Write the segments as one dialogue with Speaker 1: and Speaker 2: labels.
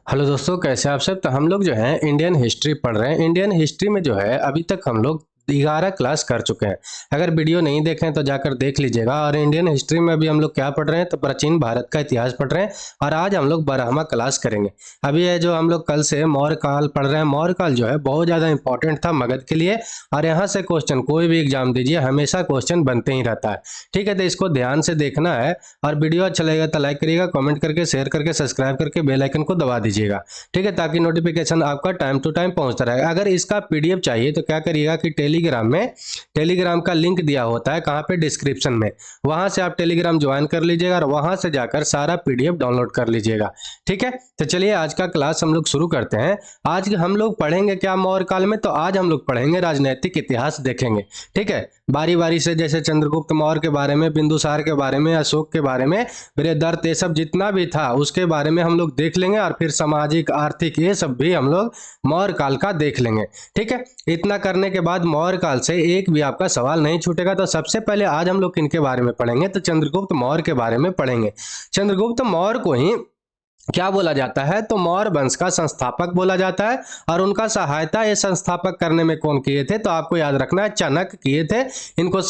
Speaker 1: Hello दोस्तों, कैसे हैं आप सब। तो हम लोग जो है इंडियन हिस्ट्री पढ़ रहे हैं। इंडियन हिस्ट्री में जो है अभी तक हम लोग 11 क्लास कर चुके हैं। अगर वीडियो नहीं देखें तो जाकर देख लीजिएगा। और इंडियन हिस्ट्री में अभी हम लोग क्या पढ़ रहे हैं, तो प्राचीन भारत का इतिहास पढ़ रहे हैं। और आज हम लोग 12वां क्लास करेंगे। अभी ये जो हम लोग कल से मौर्य काल पढ़ रहे हैं, मौर्य काल जो है बहुत ज़्यादा इंपॉर्टेंट था मगध के लिए। और यहाँ से क्वेश्चन कोई भी एग्जाम दीजिए, हमेशा क्वेश्चन बनते ही रहता है। ठीक है, तो इसको ध्यान से देखना है। और वीडियो अच्छा लगेगा तो लाइक करिएगा, कमेंट करके, शेयर करके, सब्सक्राइब करके बेल आइकन को दबा दीजिएगा। ठीक है, ताकि नोटिफिकेशन आपका टाइम टू टाइम पहुंचता रहेगा। अगर इसका पीडीएफ चाहिए तो क्या करिएगा कि टेलीग्राम का लिंक दिया होता है, कहाँ पे, डिस्क्रिप्शन में। वहां से आप टेलीग्राम ज्वाइन कर लीजिएगा और वहां से जाकर सारा पीडीएफ डाउनलोड कर लीजिएगा। ठीक है, तो चलिए आज का क्लास हम लोग शुरू करते हैं। आज हम लोग पढ़ेंगे क्या मौर्य काल में, तो आज हम लोग पढ़ेंगे राजनैतिक इतिहास देखेंगे। ठीक है, बारी बारी से, जैसे चंद्रगुप्त मौर्य के बारे में, बिंदुसार के बारे में, अशोक के बारे में, बृहदर्थ, ये सब जितना भी था उसके बारे में हम लोग देख लेंगे। और फिर सामाजिक, आर्थिक, ये सब भी हम लोग मौर्य काल का देख लेंगे। ठीक है, इतना करने के बाद मौर्य काल से एक भी आपका सवाल नहीं छूटेगा। तो सबसे पहले आज हम लोग किनके बारे में पढ़ेंगे, तो चंद्रगुप्त मौर्य के बारे में पढ़ेंगे। चंद्रगुप्त मौर्य को ही क्या बोला जाता है, तो मौर्य वंश का संस्थापक बोला जाता है। और उनका सहायता ये संस्थापक करने में कौन किए थे, तो आपको याद रखना है, चाणक्य किए थे। इनको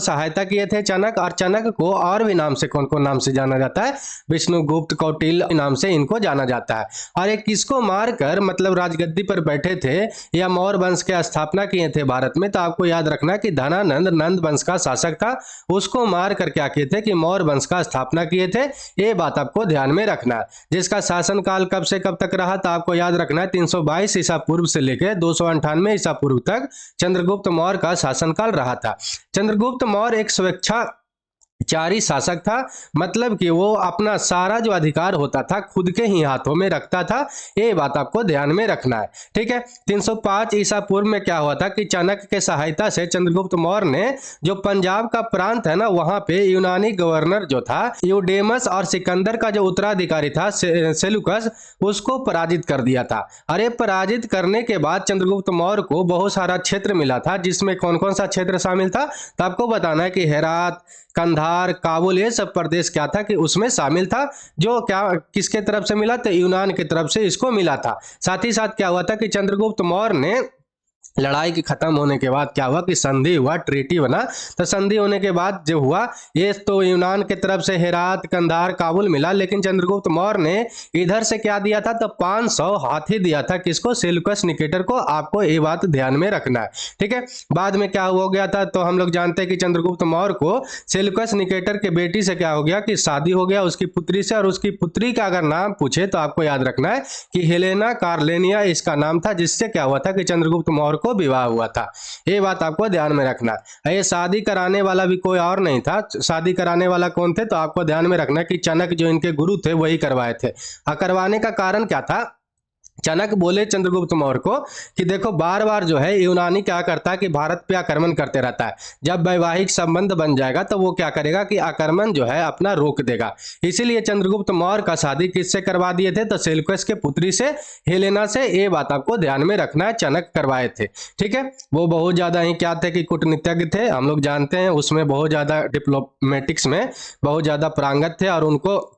Speaker 1: सहायता किए थे चाणक्य। और चाणक्य को और भी नाम से, कौन कौन नाम से जाना जाता है, विष्णुगुप्त, कौटिल्य नाम से इनको जाना जाता है। और ये किसको मारकर मतलब राजगद्दी पर बैठे थे या मौर्य वंश के स्थापना किए थे भारत में, तो आपको याद रखना है कि धनानंद नंद वंश का शासक था। उसको मारकर क्या किए थे कि मौर्य वंश का स्थापना किए थे। ये बात आपको ध्यान में रखना। जिसका शासनकाल कब से कब तक रहा, तो आपको याद रखना है 322 ईसा पूर्व से लेकर 298 ईसा पूर्व तक चंद्रगुप्त मौर्य का शासनकाल रहा था। चंद्रगुप्त मौर्य एक स्वेच्छाचारी शासक था। मतलब कि वो अपना सारा जो अधिकार होता था खुद के ही हाथों में रखता था। ये बात आपको ध्यान में रखना है। ठीक है, 305 ईसा पूर्व में क्या हुआ था कि चाणक्य के सहायता से चंद्रगुप्त मौर्य ने जो पंजाब का प्रांत है ना, वहां पे यूनानी गवर्नर जो था यूडेमस, और सिकंदर का जो उत्तराधिकारी था सेलुकस, उसको पराजित कर दिया था। अरे पराजित करने के बाद चंद्रगुप्त मौर्य को बहुत सारा क्षेत्र मिला था, जिसमें कौन कौन सा क्षेत्र शामिल था, तो आपको बताना है कि हेरात, कंधार, काबुल, ये सब प्रदेश क्या था कि उसमें शामिल था। जो क्या किसके तरफ से मिला, तो यूनान की तरफ से इसको मिला था। साथ ही साथ क्या हुआ था कि चंद्रगुप्त मौर्य ने लड़ाई के खत्म होने के बाद क्या हुआ कि संधि हुआ, ट्रीटी बना। तो संधि होने के बाद जो हुआ, ये तो यूनान के तरफ से हेरात, कंधार, काबुल मिला। लेकिन चंद्रगुप्त मौर्य ने इधर से क्या दिया था, तो 500 हाथी दिया था। किसको, सेल्यूकस निकेटर को। आपको ये बात ध्यान में रखना है। ठीक है, बाद में क्या हो गया था, तो हम लोग जानते हैं कि चंद्रगुप्त मौर्य को सेल्यूकस निकेटर के बेटी से क्या हो गया कि शादी हो गया, उसकी पुत्री से। और उसकी पुत्री का अगर नाम पूछे तो आपको याद रखना है कि हेलेना कार्लेनिया इसका नाम था, जिससे क्या हुआ था कि चंद्रगुप्त मौर्य को विवाह हुआ था। ये बात आपको ध्यान में रखना है। ये शादी कराने वाला भी कोई और नहीं था। शादी कराने वाला कौन थे, तो आपको ध्यान में रखना है कि चाणक्य जो इनके गुरु थे वही करवाए थे। करवाने का कारण क्या था, चाणक्य बोले चंद्रगुप्त मौर्य को कि देखो, बार बार जो है यूनानी क्या करता है कि भारत पे आक्रमण करते रहता है। जब वैवाहिक संबंध बन जाएगा तो वो क्या करेगा कि आक्रमण जो है अपना रोक देगा। इसीलिए चंद्रगुप्त मौर्य का शादी किससे करवा दिए थे, तो सेल्यूकस के पुत्री से, हेलेना से। ये बात आपको ध्यान में रखना है, चाणक्य करवाए थे। ठीक है, वो बहुत ज्यादा ही क्या थे कि कूटनीतिज्ञ थे, हम लोग जानते हैं। उसमें बहुत ज्यादा डिप्लोमेटिक्स में बहुत ज्यादा पारंगत थे। और उनको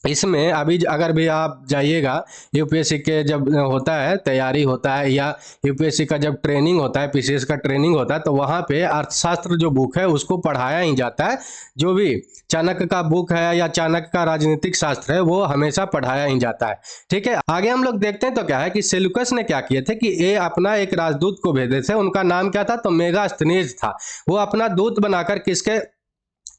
Speaker 1: इसमें अभी अगर भी आप जाइएगा, यूपीएससी के जब होता है, तैयारी होता है, या यूपीएससी का जब ट्रेनिंग होता है, पीसीएस का ट्रेनिंग होता है, तो वहाँ पे अर्थशास्त्र जो बुक है उसको पढ़ाया ही जाता है। जो भी चाणक्य का बुक है या चाणक्य का राजनीतिक शास्त्र है, वो हमेशा पढ़ाया ही जाता है। ठीक है, आगे हम लोग देखते हैं। तो क्या है कि सेल्यूकस ने क्या किए थे कि ये अपना एक राजदूत को भेजे थे। उनका नाम क्या था, तो मेगास्थनीज था। वो अपना दूत बनाकर किसके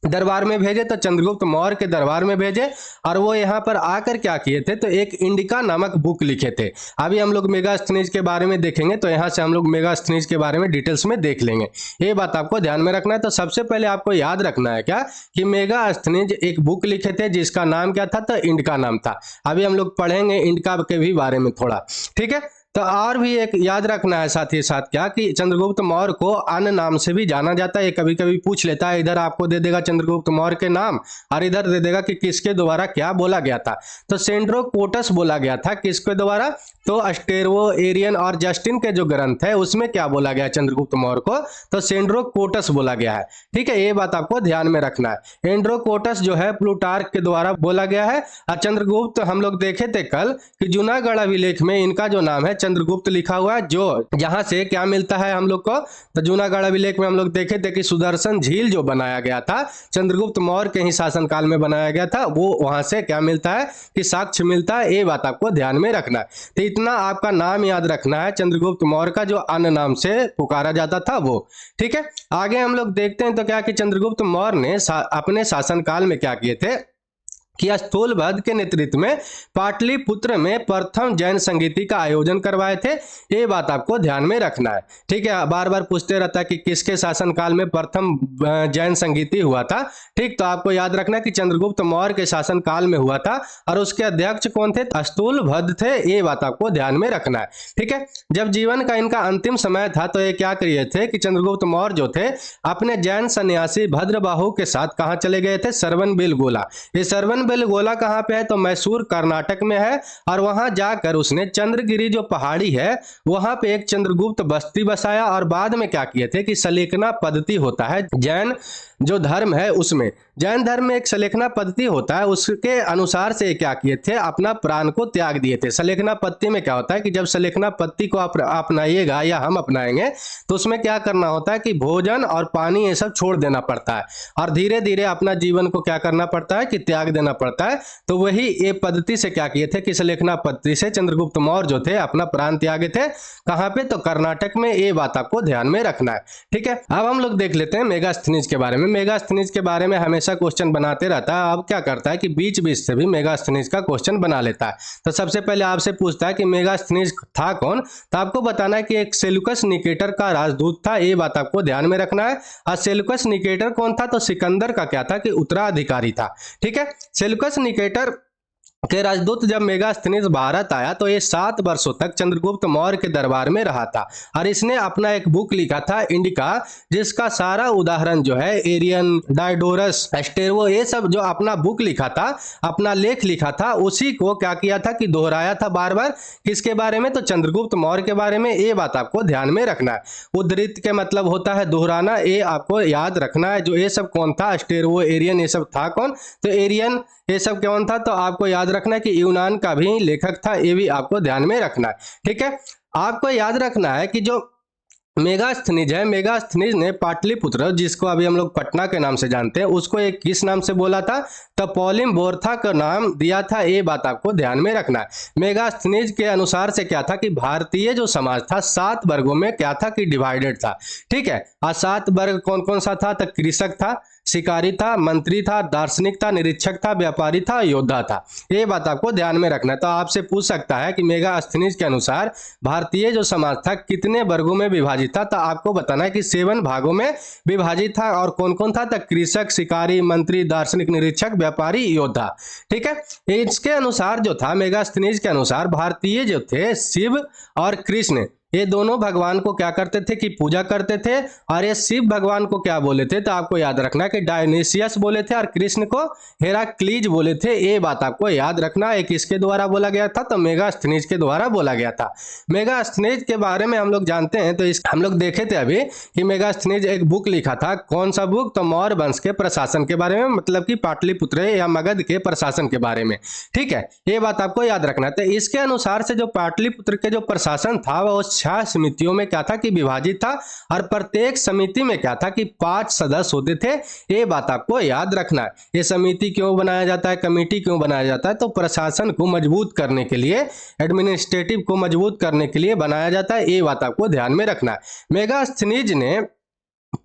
Speaker 1: दरबार में भेजे, तो चंद्रगुप्त मौर्य के दरबार में भेजे। और वो यहाँ पर आकर क्या किए थे, तो एक इंडिका नामक बुक लिखे थे। अभी हम लोग मेगास्थनीज के बारे में देखेंगे, तो यहाँ से हम लोग मेगास्थनीज के बारे में डिटेल्स में देख लेंगे। ये बात आपको ध्यान में रखना है। तो सबसे पहले आपको याद रखना है क्या कि मेगास्थनीज एक बुक लिखे थे, जिसका नाम क्या था, तो इंडिका नाम था। अभी हम लोग पढ़ेंगे इंडिका के भी बारे में थोड़ा। ठीक है, तो और भी एक याद रखना है साथ ही साथ क्या कि चंद्रगुप्त मौर्य को अन्य नाम से भी जाना जाता है। ये कभी कभी पूछ लेता है, इधर आपको दे देगा चंद्रगुप्त मौर्य के नाम और इधर दे देगा कि किसके द्वारा क्या बोला गया था। तो सेंड्रोकोटस बोला गया था किसके द्वारा, तो अस्टेरो एरियन और जस्टिन के जो ग्रंथ है उसमें क्या बोला गया चंद्रगुप्त मौर्य को, तो सेंड्रोकोटस बोला गया है। ठीक है, ये बात आपको ध्यान में रखना है। एंड्रोकोटस जो है प्लूटार्क के द्वारा बोला गया है। और चंद्रगुप्त हम लोग देखे थे कल कि जूनागढ़ अभिलेख में इनका जो नाम है चंद्रगुप्त लिखा हुआ है, जो जहां से क्या मिलता है हम लोग को, तो जूनागढ़ अभिलेख में हम लोग देखे थे कि सुदर्शन झील जो बनाया गया था चंद्रगुप्त मौर्य के ही शासनकाल में बनाया गया था, वो वहां से क्या मिलता है कि साक्ष्य मिलता है। ये बात आपको ध्यान में रखना है। तो इतना आपका नाम याद रखना है चंद्रगुप्त मौर्य का, जो अन्य नाम से पुकारा जाता था वो। ठीक है, आगे हम लोग देखते हैं तो क्या कि चंद्रगुप्त मौर्य ने अपने शासनकाल में क्या किए थे कि स्थूलभद्र के नेतृत्व में पाटलिपुत्र में प्रथम जैन संगीति का आयोजन करवाए थे। ये बात आपको ध्यान में रखना है। ठीक है, बार बार पूछते रहता है कि किसके शासनकाल में प्रथम जैन संगीति हुआ था। ठीक, तो आपको याद रखना है कि चंद्रगुप्त मौर्य के शासनकाल में हुआ था और उसके अध्यक्ष कौन थे, स्थूलभद्र थे। ये बात आपको ध्यान में रखना है। ठीक है, जब जीवन का इनका अंतिम समय था तो ये क्या किए थे कि चंद्रगुप्त मौर्य जो थे अपने जैन सन्यासी भद्रबाहु के साथ कहाँ चले गए थे, श्रवणबेलगोला। ये श्रवणबेलगोला कहाँ पे है, तो मैसूर कर्नाटक में है। और वहां जाकर उसने चंद्रगिरी जो पहाड़ी है वहां पे एक चंद्रगुप्त बस्ती बसाया। और बाद में क्या किए थे कि सलेखना पद्धति होता है जैन जो धर्म है उसमें, जैन धर्म में एक सलेखना पद्धति होता है, उसके अनुसार से क्या किए थे, अपना प्राण को त्याग दिए थे। सलेखना पद्धति में क्या होता है कि जब सलेखना पद्धति को आप अपनाइएगा या हम अपनाएंगे तो उसमें क्या करना होता है कि भोजन और पानी ये सब छोड़ देना पड़ता है और धीरे धीरे अपना जीवन को क्या करना पड़ता है कि त्याग देना पड़ता है। तो वही ये पद्धति से क्या किए थे कि सलेखना पद्धति से चंद्रगुप्त मौर्य जो थे अपना प्राण त्यागे थे। कहां पे, तो कर्नाटक में। ये बात आपको ध्यान में रखना है। ठीक है, अब हम लोग देख लेते हैं मेगास्थनीज के बारे में। मेगास्थनीज के बारे में हमेशा क्वेश्चन बनाते रहता है। अब क्या करता है कि बीच बीच से भी मेगास्थनीज का क्वेश्चन बना लेता है। तो सबसे पहले आपसे पूछता है कि मेगास्थनीज था कौन, तो आपको बताना है कि एक सेल्यूकस निकेटर का राजदूत था। ये बात आपको ध्यान में रखना है। और सेल्यूकस निकेटर कौन था, तो सिकंदर का क्या था कि उत्तराधिकारी था। ठीक है, सेल्यूकस निकेटर के राजदूत जब मेगास्थनीज भारत आया तो ये 7 वर्षों तक चंद्रगुप्त मौर्य के दरबार में रहा था और इसने अपना एक बुक लिखा था इंडिका, जिसका सारा उदाहरण जो है एरियन, डायडोरस, एस्टेरो, ये सब जो अपना बुक लिखा था, अपना लेख लिखा था, उसी को क्या किया था कि दोहराया था बार बार। किसके बारे में, तो चंद्रगुप्त मौर्य के बारे में। ये बात आपको ध्यान में रखना है। उद्धृत के मतलब होता है दोहराना, ये आपको याद रखना है। जो ये सब कौन था, एस्टेरो, एरियन, ये सब था कौन, तो एरियन ये सब कौन था, तो आपको याद रखना है कि यूनान का भी लेखक था। ये भी आपको ध्यान में रखना है। ठीक है, आपको याद रखना है कि जो मेगास्थनीज है, मेगास्थनीज ने पाटलिपुत्र, जिसको अभी हम लोग पटना के नाम से जानते हैं, उसको एक किस नाम से बोला था, तो पॉलिम्बोर्था का नाम दिया था। ये बात आपको ध्यान में रखना है। मेगास्थनीज के अनुसार से क्या था कि भारतीय जो समाज था 7 वर्गों में क्या था कि डिवाइडेड था। ठीक है, और 7 वर्ग कौन कौन सा था, तो कृषक था, शिकारी था, मंत्री था, दार्शनिक था, निरीक्षक था, व्यापारी था, योद्धा था। ये बात आपको ध्यान में रखना है। तो आपसे पूछ सकता है कि मेगास्थनीज के अनुसार भारतीय जो समाज था कितने वर्गों में विभाजित था, तो आपको बताना है कि 7 भागों में विभाजित था। और कौन कौन था, तो कृषक, शिकारी, मंत्री, दार्शनिक, निरीक्षक, व्यापारी, योद्धा। ठीक है, इसके अनुसार जो था मेगास्थनीज के अनुसार भारतीय जो थे शिव और कृष्ण, ये दोनों भगवान को क्या करते थे कि पूजा करते थे। और ये शिव भगवान को क्या बोले थे, तो आपको याद रखना है कि डायनेसियस बोले थे और कृष्ण को हेराक्लीज बोले थे। ये बात आपको याद रखना है। किसके द्वारा बोला गया था, तो मेगास्थनीज के द्वारा बोला गया था। मेगास्थनीज के बारे में हम लोग जानते हैं, तो हम लोग देखे थे अभी कि मेगास्थनीज एक बुक लिखा था। कौन सा बुक, तो मौर्य वंश के प्रशासन के बारे में, मतलब कि पाटलिपुत्र या मगध के प्रशासन के बारे में। ठीक है, ये बात आपको याद रखना है। तो इसके अनुसार से जो पाटलिपुत्र के जो प्रशासन था वह 6 समितियों में क्या था कि विभाजित था और प्रत्येक समिति में क्या था कि 5 सदस्य होते थे। ये बात आपको याद रखना है। ये समिति क्यों बनाया जाता है, कमेटी क्यों बनाया जाता है, तो प्रशासन को मजबूत करने के लिए, एडमिनिस्ट्रेटिव को मजबूत करने के लिए बनाया जाता है। ये बात आपको ध्यान में रखना है। मेगास्थनीज ने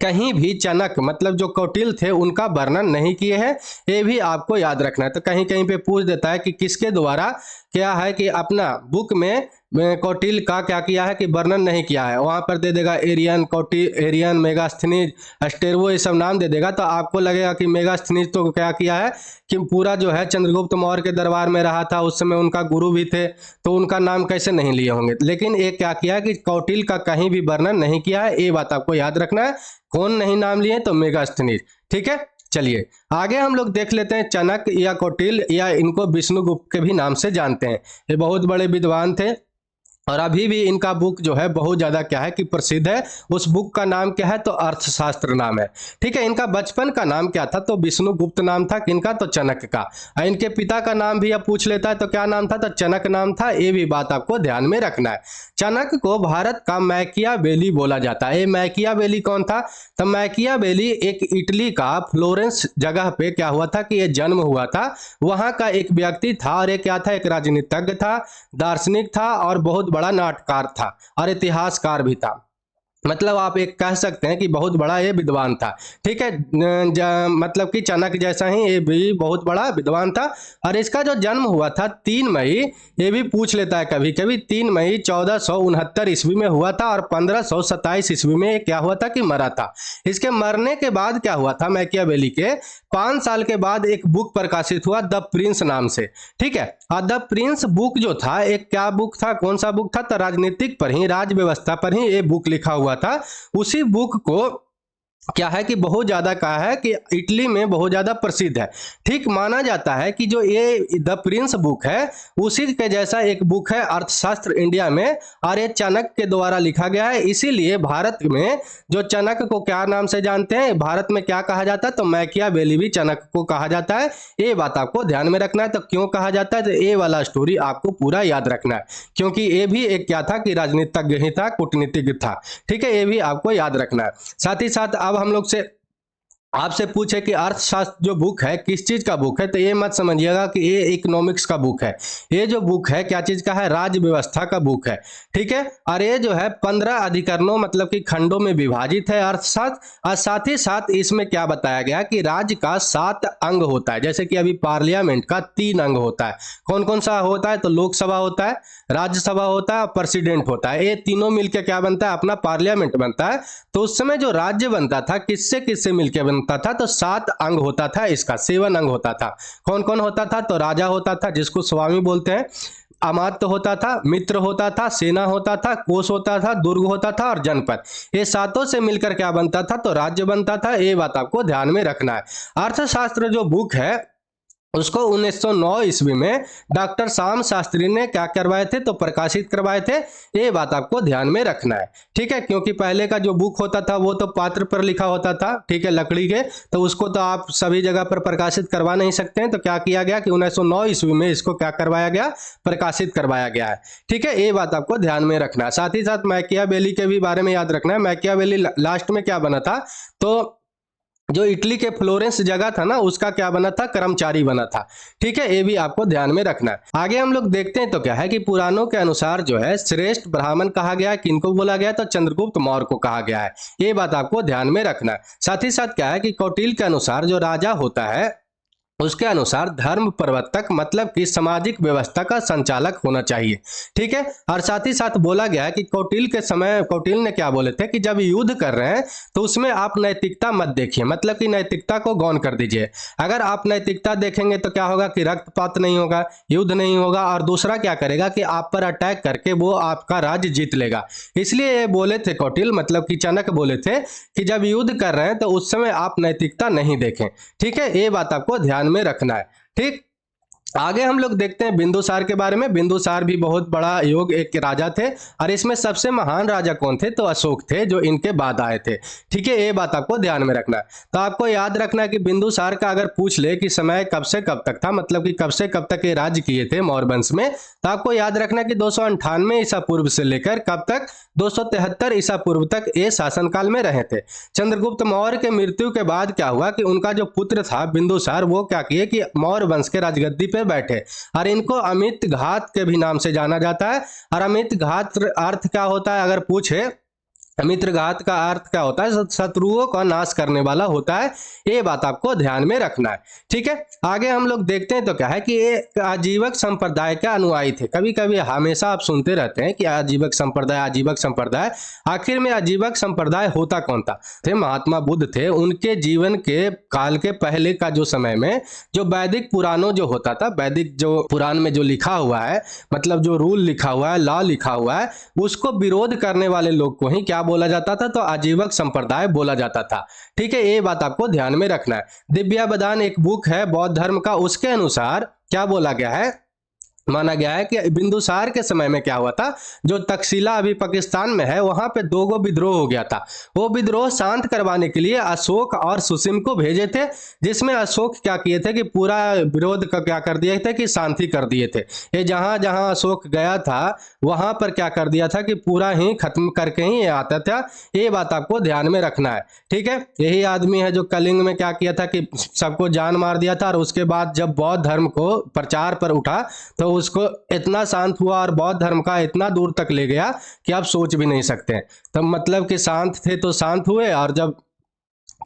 Speaker 1: कहीं भी चाणक्य, मतलब जो कौटिल्य थे, उनका वर्णन नहीं किए हैं। ये भी आपको याद रखना है। तो कहीं कहीं पे पूछ देता है कि किसके द्वारा क्या है कि अपना बुक में कौटिल्य का क्या किया है कि वर्णन नहीं किया है। वहाँ पर दे देगा एरियन, एरियन, मेगास्थनीज, अस्टेरवो, ये सब नाम दे देगा, तो आपको लगेगा कि मेगास्थनीज तो क्या किया है कि पूरा जो है चंद्रगुप्त मौर्य के दरबार में रहा था, उस समय उनका गुरु भी थे, तो उनका नाम कैसे नहीं लिए होंगे। लेकिन ये क्या किया है कि कौटिल्य का कहीं भी वर्णन नहीं किया है, ये बात आपको याद रखना है। कौन नहीं नाम लिए, तो मेगास्थनीज। ठीक है, चलिए आगे हम लोग देख लेते हैं चाणक्य या कौटिल्य, या इनको विष्णुगुप्त के भी नाम से जानते हैं। ये बहुत बड़े विद्वान थे और अभी भी इनका बुक जो है बहुत ज़्यादा क्या है कि प्रसिद्ध है। उस बुक का नाम क्या है, तो अर्थशास्त्र नाम है। ठीक है, इनका बचपन का नाम क्या था, तो विष्णुगुप्त नाम था। किनका, तो चाणक्य का। और इनके पिता का नाम भी अब पूछ लेता है, तो क्या नाम था, तो चाणक्य नाम था। ये भी बात आपको ध्यान में रखना है। चाणक्य को भारत का मैकियावेली बोला जाता है। ये मैकियावेली कौन था, तो मैकियावेली एक इटली का फ्लोरेंस जगह पे क्या हुआ था कि ये जन्म हुआ था। वहाँ का एक व्यक्ति था और ये क्या था, एक राजनीतिज्ञ था, दार्शनिक था और बहुत बड़ा नाटककार था और इतिहासकार भी था। मतलब आप एक कह सकते हैं कि बहुत बड़ा ये विद्वान था। ठीक है, मतलब कि चाणक्य जैसा ही ये भी बहुत बड़ा विद्वान था। और इसका जो जन्म हुआ था 3 मई, ये भी पूछ लेता है कभी कभी, 3 मई 1469 ईस्वी में हुआ था और 1527 ईस्वी में ये क्या हुआ था कि मरा था। इसके मरने के बाद क्या हुआ था, मैकियावेली के 5 साल के बाद एक बुक प्रकाशित हुआ द प्रिंस नाम से। ठीक है, और द प्रिंस बुक जो था एक क्या बुक था, कौन सा बुक था, तो राजनीतिक पर ही, राज व्यवस्था पर ही ये बुक लिखा हुआ था। उसी बुक को क्या है कि बहुत ज्यादा कहा है कि इटली में बहुत ज्यादा प्रसिद्ध है। ठीक, माना जाता है कि जो ये द प्रिंस बुक है उसी के जैसा एक बुक है अर्थशास्त्र इंडिया में, और ये चाणक्य के द्वारा लिखा गया है। इसीलिए भारत में जो चाणक्य को क्या नाम से जानते हैं, भारत में क्या कहा जाता है, तो मैकियावेली भी चाणक्य को कहा जाता है। ये बात आपको ध्यान में रखना है। तो क्यों कहा जाता है, तो ये वाला स्टोरी आपको पूरा याद रखना है, क्योंकि ये भी एक क्या था कि राजनीतिज्ञ ही था, कूटनीतिज्ञ था। ठीक है, ये भी आपको याद रखना है। साथ ही साथ अब हम लोग से आपसे पूछे कि अर्थशास्त्र जो बुक है किस चीज का बुक है, तो ये मत समझिएगा कि ये इकोनॉमिक्स का बुक है। ये जो बुक है क्या चीज का है, राज्य व्यवस्था का बुक है। ठीक है, और ये जो है 15 अधिकरणों मतलब कि खंडों में विभाजित है अर्थशास्त्र। और साथ ही साथ इसमें क्या बताया गया कि राज्य का 7 अंग होता है। जैसे कि अभी पार्लियामेंट का 3 अंग होता है। कौन कौन सा होता है, तो लोकसभा होता है, राज्यसभा होता है और प्रेसिडेंट होता है। ये तीनों मिलकर क्या बनता है, अपना पार्लियामेंट बनता है। तो उस समय जो राज्य बनता था किससे किससे मिलकर बनता था, तो 7 अंग होता था इसका, 7 अंग होता था। कौन कौन होता था, तो राजा होता था जिसको स्वामी बोलते हैं, अमात्य होता था, मित्र होता था, सेना होता था, कोष होता था, दुर्ग होता था और जनपद। ये सातों से मिलकर क्या बनता था, तो राज्य बनता था। ये बात आपको ध्यान में रखना है। अर्थशास्त्र जो बुक है उसको 1909 ईस्वी में डॉक्टर श्याम शास्त्री ने क्या करवाए थे, तो प्रकाशित करवाए थे। ये बात आपको ध्यान में रखना है। ठीक है, क्योंकि पहले का जो बुक होता था वो तो पात्र पर लिखा होता था, ठीक है, लकड़ी के, तो उसको तो आप सभी जगह पर प्रकाशित करवा नहीं सकते हैं। तो क्या किया गया कि 1909 ईस्वी में इसको क्या करवाया गया, प्रकाशित करवाया गया है। ठीक है, ये बात आपको ध्यान में रखना है। साथ ही साथ मैकियावेली के भी बारे में याद रखना है। मैकियावेली लास्ट में क्या बना था, तो जो इटली के फ्लोरेंस जगह था ना उसका क्या बना था, कर्मचारी बना था। ठीक है, ये भी आपको ध्यान में रखना है। आगे हम लोग देखते हैं तो क्या है कि पुराणों के अनुसार जो है श्रेष्ठ ब्राह्मण कहा गया है, किनको बोला गया, तो चंद्रगुप्त मौर्य को कहा गया है। ये बात आपको ध्यान में रखना है। साथ ही साथ क्या है कि कौटिल्य के अनुसार जो राजा होता है उसके अनुसार धर्म प्रवर्तक मतलब कि सामाजिक व्यवस्था का संचालक होना चाहिए। ठीक है, और साथ ही साथ बोला गया है कि कौटिल्य के समय कौटिल्य ने क्या बोले थे कि जब युद्ध कर रहे हैं तो उसमें आप नैतिकता मत देखिए, मतलब कि नैतिकता को गौण कर दीजिए। अगर आप नैतिकता देखेंगे तो क्या होगा कि रक्तपात नहीं होगा, युद्ध नहीं होगा, और दूसरा क्या करेगा कि आप पर अटैक करके वो आपका राज्य जीत लेगा। इसलिए ये बोले थे कौटिल्य, मतलब कि चाणक्य बोले थे कि जब युद्ध कर रहे हैं तो उस समय आप नैतिकता नहीं देखें। ठीक है, ये बात आपको ध्यान में रखना है। ठीक, आगे हम लोग देखते हैं बिंदुसार के बारे में। बिंदुसार भी बहुत बड़ा योग एक राजा थे, और इसमें सबसे महान राजा कौन थे, तो अशोक थे, जो इनके बाद आए थे। ठीक है, ये बात आपको ध्यान में रखना है। तो आपको याद रखना है कि बिंदुसार का अगर पूछ ले कि समय कब से कब तक था, मतलब कि कब से कब तक ये राज्य किए थे मौर्य वंश में, तो आपको याद रखना कि 298 ईसा पूर्व से लेकर कब तक, 273 ईसा पूर्व तक ये शासनकाल में रहे थे। चंद्रगुप्त मौर्य के मृत्यु के बाद क्या हुआ कि उनका जो पुत्र था बिंदुसार, वो क्या किए कि मौर्य वंश के राजगद्दी पे बैठे, और इनको अमित घात के भी नाम से जाना जाता है। और अमित घात अर्थ क्या होता है अगर पूछे मित्रघात का अर्थ क्या होता है? शत्रुओं का नाश करने वाला होता है। ये बात आपको ध्यान में रखना है। ठीक है, आगे हम लोग देखते हैं तो क्या है कि ये आजीवक संप्रदाय के अनुयायी थे। कभी कभी हमेशा आप सुनते रहते हैं कि आजीवक संप्रदाय, आजीवक संप्रदाय। आखिर में आजीवक संप्रदाय होता कौन था? थे महात्मा बुद्ध थे। उनके जीवन के काल के पहले का जो समय में जो वैदिक पुराणों जो होता था, वैदिक जो पुराण में जो लिखा हुआ है, मतलब जो रूल लिखा हुआ है, लॉ लिखा हुआ है, उसको विरोध करने वाले लोग को ही क्या बोला जाता था? तो आजीवक संप्रदाय बोला जाता था। ठीक है, ये बात आपको ध्यान में रखना है। दिव्यावदान एक बुक है बौद्ध धर्म का, उसके अनुसार क्या बोला गया है, माना गया है कि बिंदुसार के समय में क्या हुआ था, जो तक्षशिला अभी पाकिस्तान में है, वहां पे दो गो विद्रोह हो गया था। वो विद्रोह शांत करवाने के लिए अशोक और सुसीम को भेजे थे, जिसमें अशोक क्या किए थे कि पूरा विरोध का क्या कर दिए थे कि शांति कर दिए थे। ये जहां जहां अशोक गया था वहां पर क्या कर दिया था कि पूरा ही खत्म करके ही आता था। ये बात आपको ध्यान में रखना है। ठीक है, यही आदमी है जो कलिंग में क्या किया था कि सबको जान मार दिया था, और उसके बाद जब बौद्ध धर्म को प्रचार पर उठा तो उसको इतना शांत हुआ और बौद्ध धर्म का इतना दूर तक ले गया कि आप सोच भी नहीं सकते। तो मतलब कि शांत थे तो शांत हुए, और जब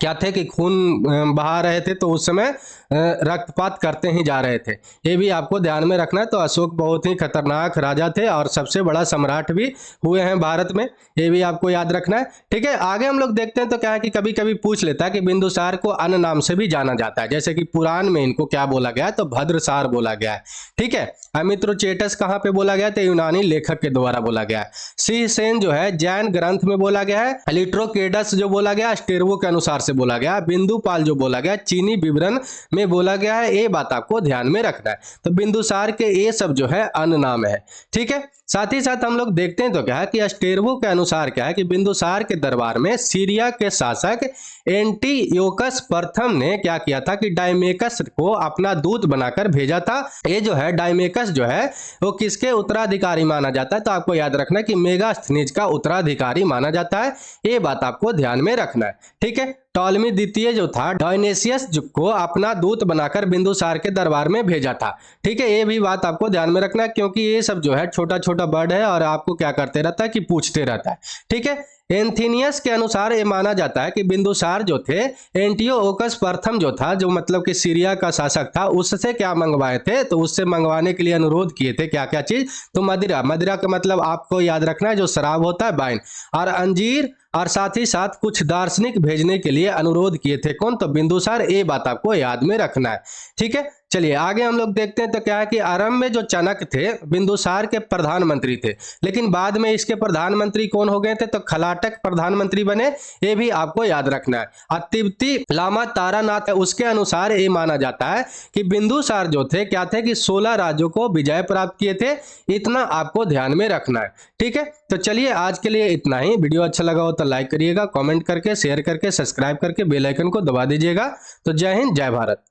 Speaker 1: क्या थे कि खून बहा रहे थे तो उस समय रक्तपात करते ही जा रहे थे। ये भी आपको ध्यान में रखना है। तो अशोक बहुत ही खतरनाक राजा थे और सबसे बड़ा सम्राट भी हुए हैं भारत में, ये भी आपको याद रखना है। ठीक है, आगे हम लोग देखते हैं तो क्या है कि कभी कभी पूछ लेता है कि बिंदुसार को अन्य नाम से भी जाना जाता है, जैसे कि पुराण में इनको क्या बोला गया है? तो भद्रसार बोला गया है। ठीक है, अमित्रोचेटस कहाँ पे बोला गया? तो यूनानी लेखक के द्वारा बोला गया है। सिंह सेन जो है जैन ग्रंथ में बोला गया है। लिट्रोकेडस जो बोला गया स्टेरवो के अनुसार से बोला गया। बिंदुपाल जो बोला गया चीनी विवरण में बोला गया है। ये बात आपको ध्यान में रखना है। तो बिंदुसार के ये सब जो है अन्य नाम है। ठीक है, साथ ही साथ हम लोग देखते हैं तो क्या है कि स्टेरवो के अनुसार क्या है कि बिंदुसार के दरबार में सीरिया के शासक एंटियोकस प्रथम ने क्या किया था कि डायमेकस को अपना दूत बनाकर भेजा था। ये जो है डायमेकस जो है वो किसके उत्तराधिकारी माना जाता है? तो आपको याद रखना है कि मेगास्थनीज का उत्तराधिकारी माना जाता है। ये बात आपको ध्यान में रखना है। ठीक है, टॉलमी द्वितीय जो था डायनेसियस को अपना दूत बनाकर बिंदुसार के दरबार में भेजा था। ठीक है, ये भी बात आपको ध्यान में रखना है, क्योंकि ये सब जो है छोटा छोटा वर्ड है और आपको क्या करते रहता है कि पूछते रहता है। ठीक है, एंथीनियस के अनुसार ये माना जाता है कि बिंदुसार जो थे एंटियोकस प्रथम जो था, जो मतलब कि सीरिया का शासक था, उससे क्या मंगवाए थे? तो उससे मंगवाने के लिए अनुरोध किए थे क्या क्या चीज? तो मदिरा। मदिरा का मतलब आपको याद रखना है जो शराब होता है, वाइन, और अंजीर, और साथ ही साथ कुछ दार्शनिक भेजने के लिए अनुरोध किए थे। कौन? तो बिंदुसार। ये बात आपको याद में रखना है। ठीक है, चलिए आगे हम लोग देखते हैं तो क्या है कि आरंभ में जो चाणक्य थे बिंदुसार के प्रधानमंत्री थे, लेकिन बाद में इसके प्रधानमंत्री कौन हो गए थे? तो खलाटक प्रधानमंत्री बने। ये भी आपको याद रखना है। और तिब्बती लामा तारानाथ उसके अनुसार ये माना जाता है कि बिंदुसार जो थे क्या थे कि 16 राज्यों को विजय प्राप्त किए थे। इतना आपको ध्यान में रखना है। ठीक है, तो चलिए आज के लिए इतना ही। वीडियो अच्छा लगा हो तो लाइक करिएगा, कमेंट करके, शेयर करके, सब्सक्राइब करके बेल आइकन को दबा दीजिएगा। तो जय हिंद, जय भारत।